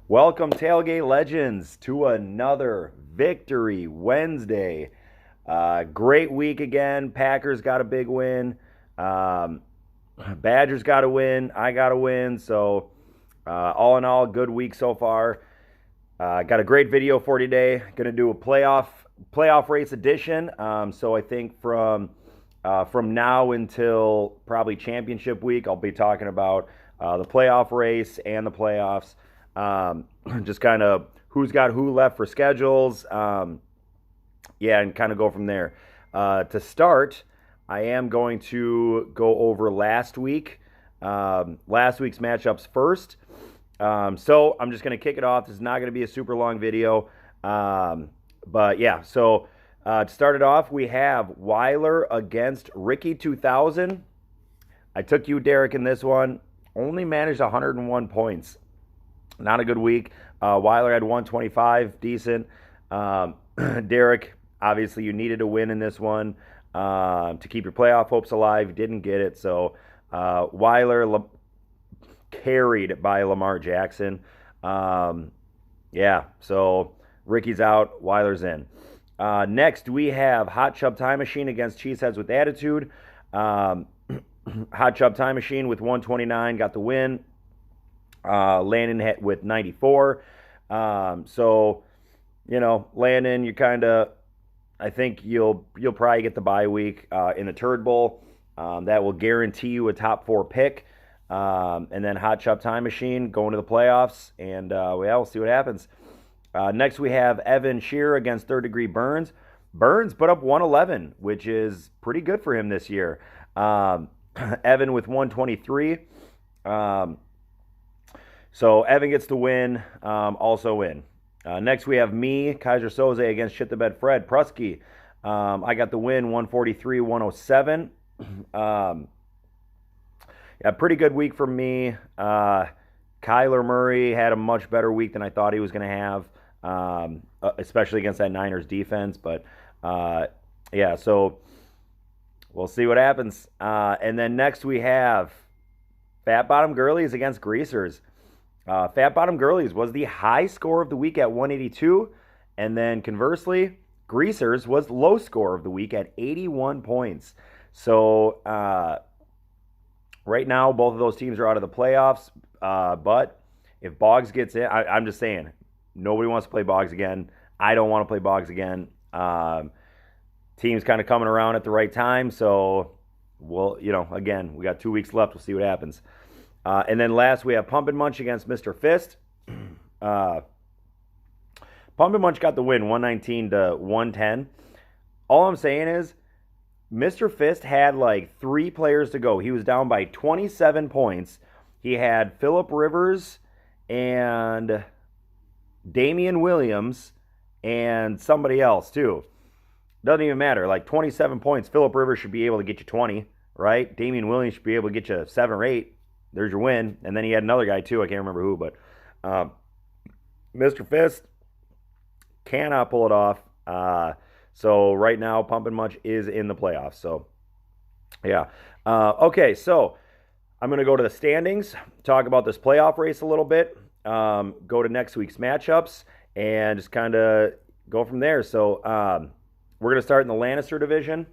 Welcome, Tailgate Legends, to another Victory Wednesday. Great week again. Packers got a big win. Um, Badgers got a win. I got a win. So, all in all, good week so far. Got a great video for today. Going to do a playoff race edition. So I think from now until probably championship week, I'll be talking about the playoff race and the playoffs. Just kind of who's got who left for schedules. And kind of go from there. To start, I am going to go over last week's matchups first. So I'm just going to kick it off. This is not going to be a super long video. But yeah, so to start it off, we have Weiler against Ricky 2000. I took you, Derek, in this one. Only managed 101 points. Not a good week. Weiler had 125, decent. Derek, obviously, you needed a win in this one to keep your playoff hopes alive. Didn't get it, so Weiler carried by Lamar Jackson. So Ricky's out, Weiler's in. Next, we have Hot Chub Time Machine against Cheeseheads with Attitude. Hot Chub Time Machine with 129 got the win. Landon with 94. So, Landon, you kind of, I think you'll probably get the bye week in the Turd Bowl. That will guarantee you a top 4 pick. And then Hot Chub Time Machine going to the playoffs. And, we'll see what happens. Next, we have Evan Shearer against Third Degree Burns. Burns put up 111, which is pretty good for him this year. Evan with 123. So Evan gets the win, also win. Next, we have me, Kaiser Soze, against Shit the Bed Fred Prusky. I got the win, 143-107. Pretty good week for me. Kyler Murray had a much better week than I thought he was going to have, especially against that Niners defense. But, so we'll see what happens. And then next we have Fat Bottom Girlies against Greasers. Fat Bottom Girlies was the high score of the week at 182. And then conversely, Greasers was low score of the week at 81 points. So right now, both of those teams are out of the playoffs. But if Boggs gets in, I'm just saying, nobody wants to play Boggs again. I don't want to play Boggs again. Team's kind of coming around at the right time. So, again, we got 2 weeks left. We'll see what happens. And then last, we have Pump and Munch against Mr. Fist. Pump and Munch got the win, 119-110. All I'm saying is, Mr. Fist had like 3 players to go. He was down by 27 points. He had Phillip Rivers and Damian Williams and somebody else too. Doesn't even matter. Like 27 points, Phillip Rivers should be able to get you 20, right? Damian Williams should be able to get you 7 or 8. There's your win. And then he had another guy too. I can't remember who, but Mr. Fist cannot pull it off. So right now, Pump and Munch is in the playoffs. So, yeah. Okay, so I'm going to go to the standings, talk about this playoff race a little bit, go to next week's matchups, and just kind of go from there. So we're going to start in the Lannister division.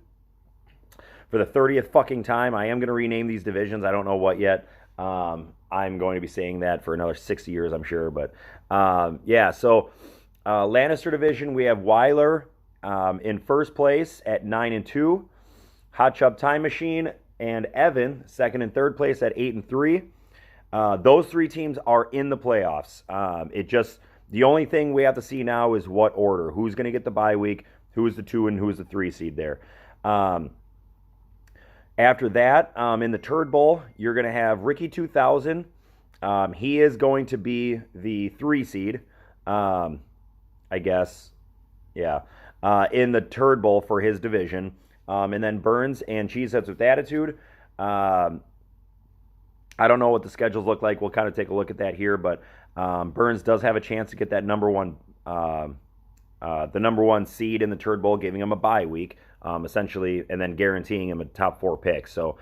For the 30th fucking time, I am going to rename these divisions. I don't know what yet. I'm going to be saying that for another 60 years, I'm sure. But, so Lannister division, we have Weiler in first place at 9-2. Hot Chub Time Machine and Evan, second and third place at 8-3. Those 3 teams are in the playoffs. The only thing we have to see now is what order. Who's going to get the bye week, who's the 2 and who's the 3 seed there. After that, in the Turd Bowl, you're going to have Ricky 2000. He is going to be the 3 seed, I guess. Yeah. In the Turd Bowl for his division. And then Burns and Cheeseheads with Attitude. I don't know what the schedules look like. We'll kind of take a look at that here. But Burns does have a chance to get that number 1 seed in the Turd Bowl, giving him a bye week, essentially, and then guaranteeing him a top 4 pick. So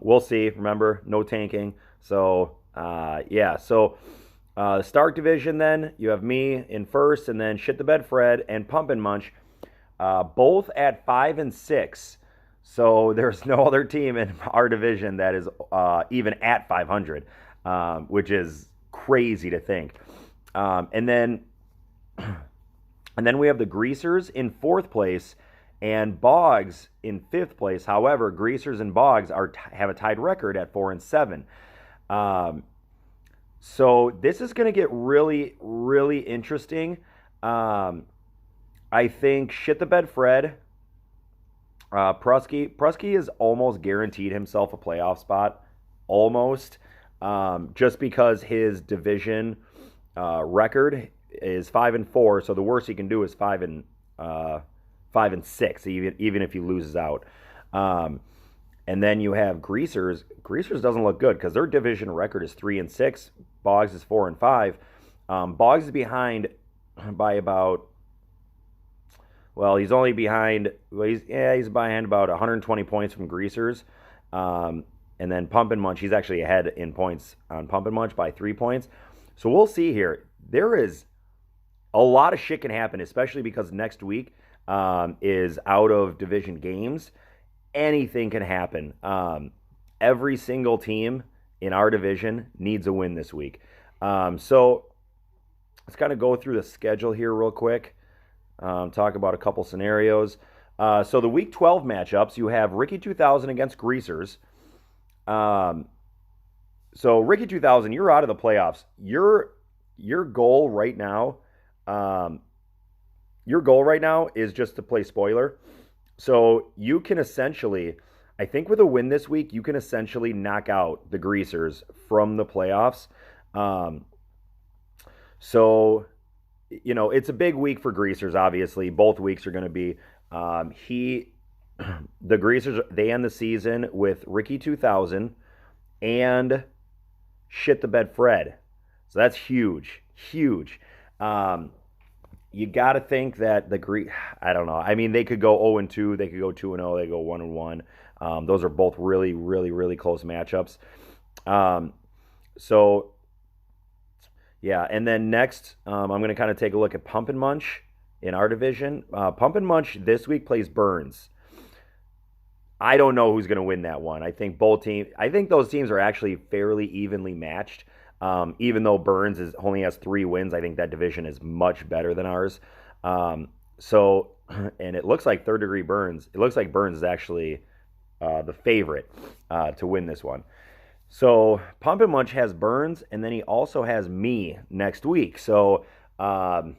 we'll see. Remember, no tanking. So, So Stark division, then you have me in first, and then Shit the Bed Fred and Pump and Munch, both at 5-6. So there's no other team in our division that is even at 500, which is crazy to think. And then we have the Greasers in fourth place and Boggs in fifth place. However, Greasers and Boggs have a tied record at 4-7. So this is going to get really, really interesting. I think Shit the Bed Fred, Prusky is almost guaranteed himself a playoff spot, almost, just because his division record is 5-4. So the worst he can do is 5-6, even if he loses out. And then you have Greasers. Greasers doesn't look good because their division record is 3-6. Boggs is 4-5. Boggs is behind by about. Well, he's only behind. He's behind about 120 points from Greasers. And then Pump and Munch, he's actually ahead in points on Pump and Munch by 3 points. So we'll see here. There is a lot of shit can happen, especially because next week is out of division games. Anything can happen. Every single team in our division needs a win this week. So let's kind of go through the schedule here real quick. Talk about a couple scenarios. So the Week 12 matchups, you have Ricky 2000 against Greasers. So Ricky 2000, you're out of the playoffs. Your goal right now, is just to play spoiler. So you can essentially, I think with a win this week, you can essentially knock out the Greasers from the playoffs. So, it's a big week for Greasers, obviously. Both weeks are going to be. The Greasers, they end the season with Ricky 2000 and Shit the Bed Fred. So that's huge. Huge. You got to think that I don't know. I mean, they could go 0-2, they could go 2-0, they go 1-1. Those are both really, really, really close matchups. So, yeah. And then next, I'm going to kind of take a look at Pump and Munch in our division. Pump and Munch this week plays Burns. I don't know who's going to win that one. I think those teams are actually fairly evenly matched. Even though Burns only has 3 wins, I think that division is much better than ours. And it looks like third degree Burns. It looks like Burns is actually the favorite to win this one. So Pump and Munch has Burns, and then he also has me next week. So I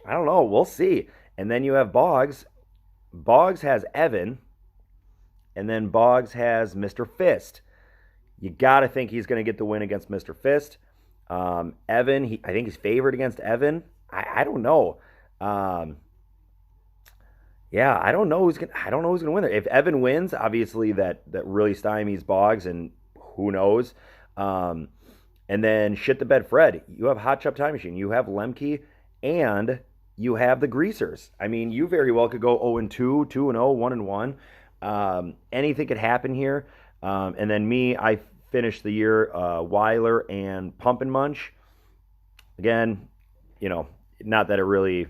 don't know. We'll see. And then you have Boggs. Boggs has Evan, and then Boggs has Mr. Fist. You got to think he's going to get the win against Mr. Fist. Evan, I think he's favored against Evan. I don't know. Yeah, I don't know who's going to win there. If Evan wins, obviously that really stymies Boggs, and who knows. And then Shit the Bed Fred. You have Hot Chop Time Machine. You have Lemke, and you have the Greasers. I mean, you very well could go 0-2, 2-0, 1-1. Anything could happen here. And then me, I finished the year Weiler and Pump and Munch. Again, not that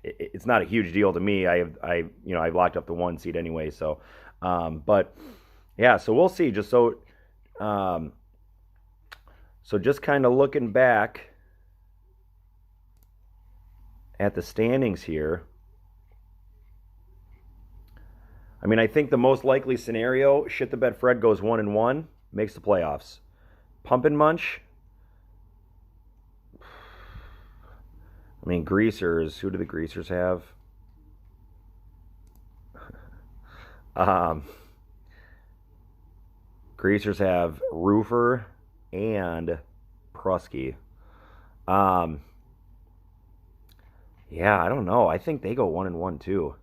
it's not a huge deal to me. I've locked up the 1 seed anyway. So, but yeah, so we'll see. Just so just kind of looking back at the standings here. I mean, I think the most likely scenario, Shit the Bed Fred goes 1-1, makes the playoffs. Pump and Munch. I mean, Greasers. Who do the Greasers have? Greasers have Roofer and Prusky. Yeah, I don't know. I think they go 1-1 too.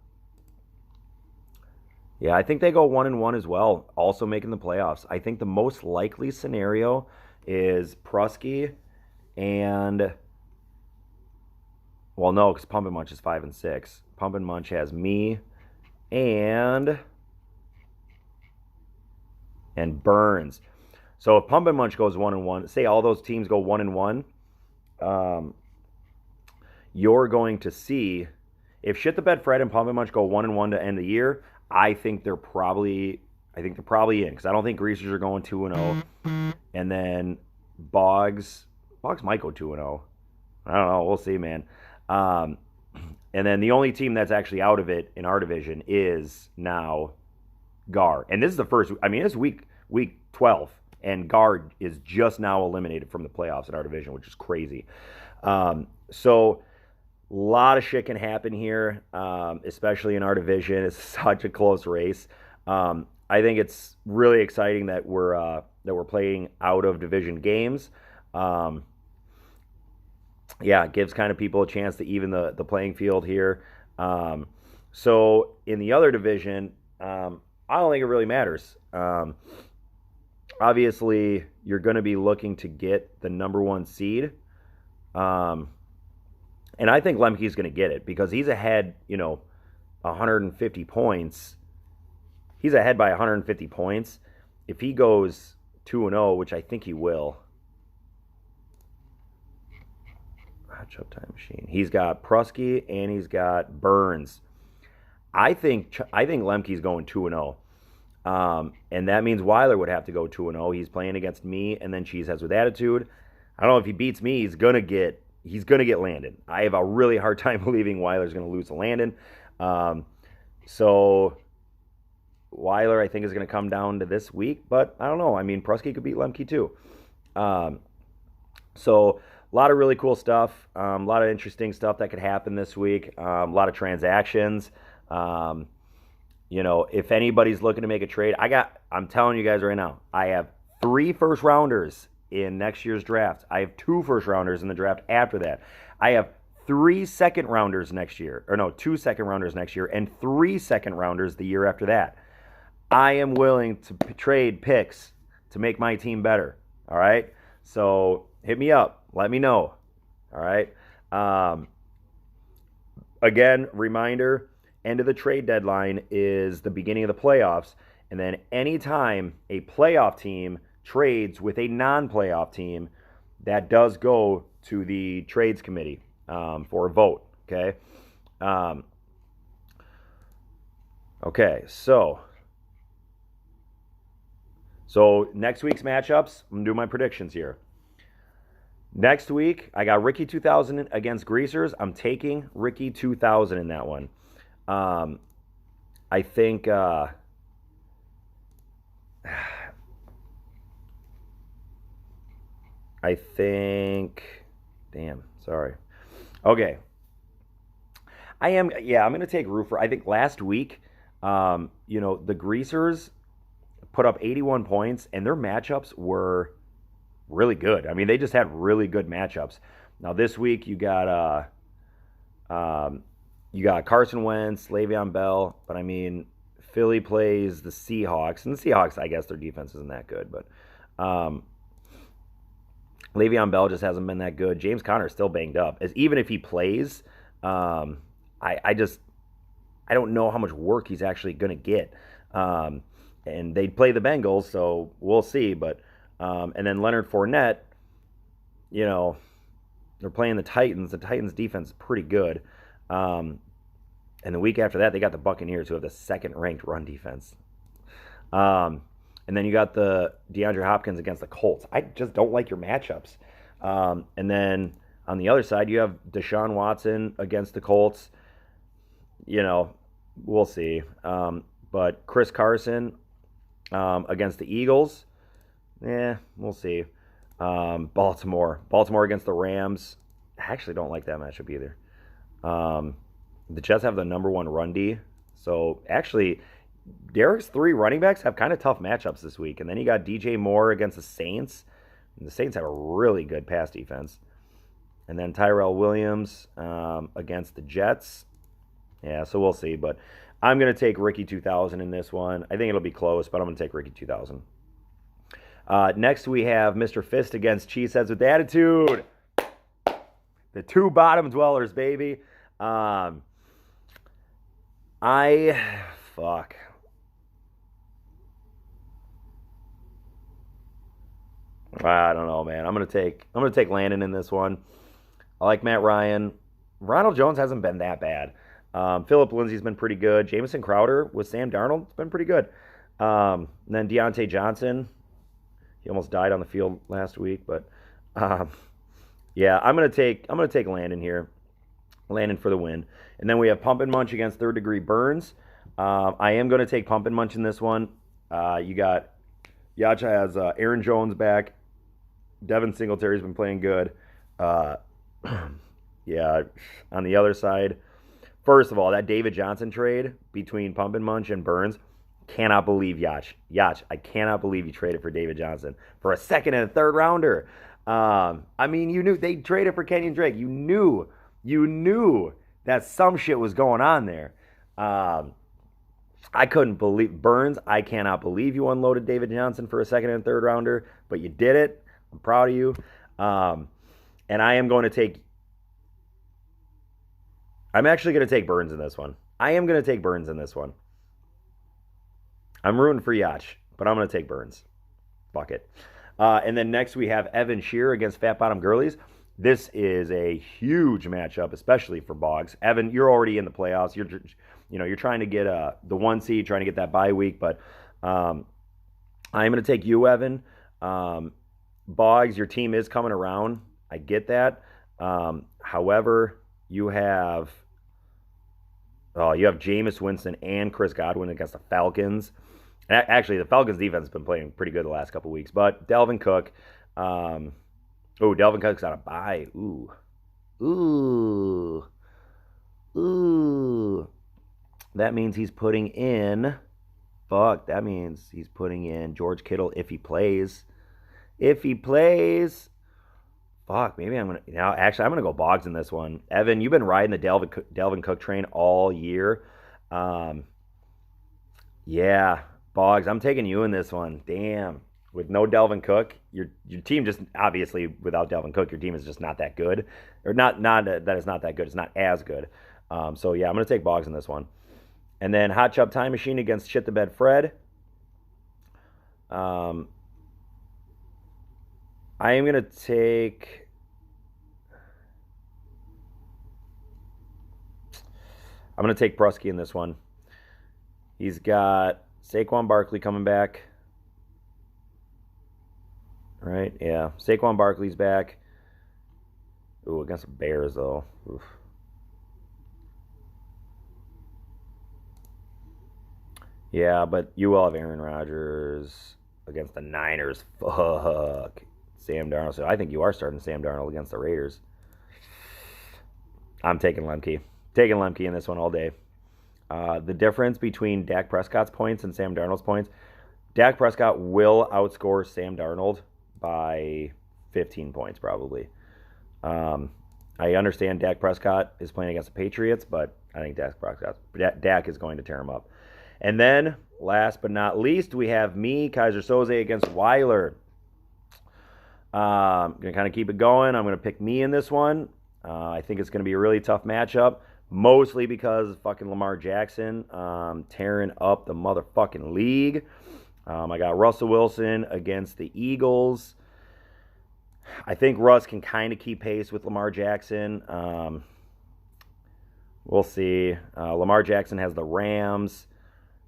Yeah, I think they go 1-1 as well, also making the playoffs. I think the most likely scenario is Prusky and, well, no, because Pump and Munch is 5-6. Pump and Munch has me and Burns. So if Pump and Munch goes 1-1, say all those teams go 1-1, um, you're going to see if Shit the Bed Fred and Pump and Munch go 1-1 to end the year. I think they're probably in because I don't think Greasers are going 2-0, and then Boggs might go 2-0. I don't know. We'll see, man. Um, and then the only team that's actually out of it in our division is now Gar. And this is the first. I mean, it's week 12, and Gar is just now eliminated from the playoffs in our division, which is crazy. So a lot of shit can happen here, especially in our division. It's such a close race. I think it's really exciting that we're playing out of division games. Yeah, it gives kind of people a chance to even the playing field here. So in the other division, I don't think it really matters. Obviously, you're going to be looking to get the number one seed. And I think Lemke's going to get it because he's ahead, 150 points. He's ahead by 150 points. If he goes 2-0, which I think he will. Matchup time machine. He's got Prusky and he's got Burns. I think Lemke's going 2-0. And that means Weiler would have to go 2-0. He's playing against me and then Cheeseheads with Attitude. I don't know if he beats me, he's gonna get Landon. I have a really hard time believing Weiler's gonna lose to Landon. So Weiler, I think, is gonna come down to this week, but I don't know. I mean, Prusky could beat Lemke too. So a lot of really cool stuff, a lot of interesting stuff that could happen this week, a lot of transactions. If anybody's looking to make a trade, I'm telling you guys right now, I have 3 first rounders in next year's draft. I have 2 first rounders in the draft after that. I have 3 second rounders next year, 2 second rounders next year, and 3 second rounders the year after that. I am willing to trade picks to make my team better. All right. So hit me up. Let me know. All right. Again, reminder, end of the trade deadline is the beginning of the playoffs. And then anytime a playoff team trades with a non-playoff team, that does go to the trades committee for a vote. Okay. Okay. So next week's matchups, I'm going to do my predictions here. Next week, I got Ricky 2000 against Greasers. I'm taking Ricky 2000 in that one. I think damn, sorry. Okay. I'm going to take Roofer. I think last week, the Greasers put up 81 points, and their matchups were really good. I mean, they just had really good matchups. Now this week you got Carson Wentz, Le'Veon Bell, but I mean Philly plays the Seahawks, and the Seahawks, I guess their defense isn't that good, but Le'Veon Bell just hasn't been that good. James Conner is still banged up. Even if he plays, I don't know how much work he's actually going to get. And they play the Bengals, so we'll see. But and then Leonard Fournette, they're playing the Titans. The Titans' defense is pretty good. And the week after that, they got the Buccaneers, who have the second-ranked run defense. And then you got the DeAndre Hopkins against the Colts. I just don't like your matchups. And then on the other side, you have Deshaun Watson against the Colts. We'll see. But Chris Carson against the Eagles, we'll see. Baltimore against the Rams. I actually don't like that matchup either. The Jets have the number 1 run D. So actually, Derek's 3 running backs have kind of tough matchups this week. And then you got DJ Moore against the Saints. And the Saints have a really good pass defense. And then Tyrell Williams against the Jets. Yeah, so we'll see. But I'm going to take Ricky 2000 in this one. I think it'll be close, but I'm going to take Ricky 2000. Next, we have Mr. Fist against Cheeseheads with Attitude. The 2 bottom dwellers, baby. Fuck. I don't know, man. I'm gonna take Landon in this one. I like Matt Ryan. Ronald Jones hasn't been that bad. Philip Lindsay's been pretty good. Jamison Crowder with Sam Darnold has been pretty good. And then Deontay Johnson, he almost died on the field last week, but um, yeah, I'm gonna take Landon here. Landon for the win. And then we have Pump and Munch against Third Degree Burns. I am going to take Pump and Munch in this one. You got Yacha has Aaron Jones back. Devin Singletary's been playing good. Uh, yeah, on the other side, first of all, that David Johnson trade between Pump and Munch and Burns, cannot believe Yach, I cannot believe you traded for David Johnson for a second and a third rounder. I mean, you knew they traded for Kenyon Drake. You knew that some shit was going on there. I couldn't believe Burns. I cannot believe you unloaded David Johnson for a second and third rounder, but you did it. I'm proud of you. And I am going to take. I'm actually going to take Burns in this one. I am going to take Burns in this one. I'm rooting for Yacht, but I'm going to take Burns. Fuck it. And then next we have Evan Shear against Fat Bottom Girlies. This is a huge matchup, especially for Boggs. Evan, you're already in the playoffs. You're trying to get the 1 seed, trying to get that bye week. But I'm going to take you, Evan. Boggs, your team is coming around. I get that. However, you have Jameis Winston and Chris Godwin against the Falcons. Actually, the Falcons defense has been playing pretty good the last couple weeks. But Delvin Cook. Delvin Cook's on a bye. Ooh. That means he's putting in. That means he's putting in George Kittle if he plays. Maybe I'm gonna go Boggs in this one. Evan, you've been riding the Delvin Cook train all year. Yeah, Boggs, I'm taking you in this one. Damn. With no Delvin Cook, your team just obviously without Delvin Cook, your team is just not that good, or not that it's not that good. It's not as good. So yeah, I'm gonna take Boggs in this one, and then Hot Chub Time Machine against Shit the Bed Fred. I am gonna take. I'm gonna take Brusky in this one. He's got Saquon Barkley coming back. Right, yeah. Saquon Barkley's back. Ooh, against the Bears, though. Oof. Yeah, but you will have Aaron Rodgers against the Niners. Fuck. Sam Darnold. So I think you are starting Sam Darnold against the Raiders. I'm taking Lemke. Taking Lemke in this one all day. The difference between Dak Prescott's points and Sam Darnold's points, Dak Prescott will outscore Sam Darnold by 15 points probably. I understand Dak Prescott is playing against the Patriots, but I think Dak is going to tear him up. And then, last but not least, we have me, Kaiser Soze, against Weiler. I'm going to kind of keep it going. I'm going to pick me in this one. I think it's going to be a really tough matchup, mostly because fucking Lamar Jackson tearing up the motherfucking league. I got Russell Wilson against the Eagles. I think Russ can kind of keep pace with Lamar Jackson. We'll see. Lamar Jackson has the Rams.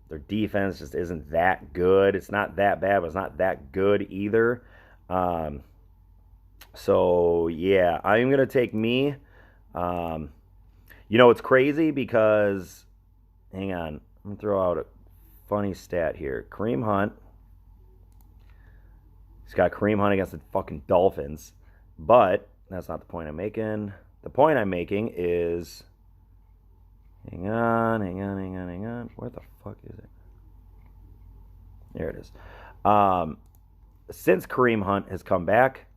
Their defense just isn't that good. It's not that bad, but it's not that good either. So, yeah, I'm going to take me. It's crazy because, hang on, I'm going to throw out a funny stat here. Kareem Hunt. He's got Kareem Hunt against the fucking Dolphins. But that's not the point I'm making. The point I'm making is... Hang on. Where the fuck is it? There it is. Since Kareem Hunt has come back,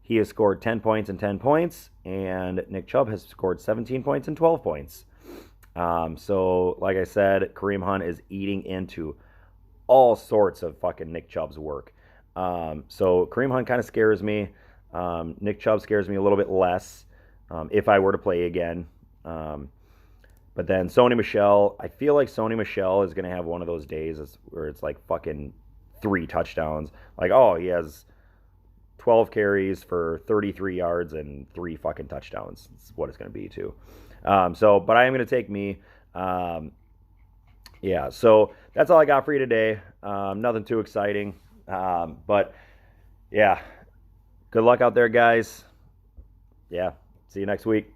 he has scored 10 points and 10 points, and Nick Chubb has scored 17 points and 12 points. So, like I said, Kareem Hunt is eating into all sorts of fucking Nick Chubb's work. So Kareem Hunt kind of scares me. Nick Chubb scares me a little bit less if I were to play again. But then Sony Michel, I feel like Sony Michel is going to have one of those days where it's like fucking 3 touchdowns. Like, oh, he has 12 carries for 33 yards and 3 fucking touchdowns. That's what it's going to be, too. But I am going to take me. Yeah, so that's all I got for you today. Nothing too exciting. But, yeah, good luck out there, guys. Yeah, see you next week.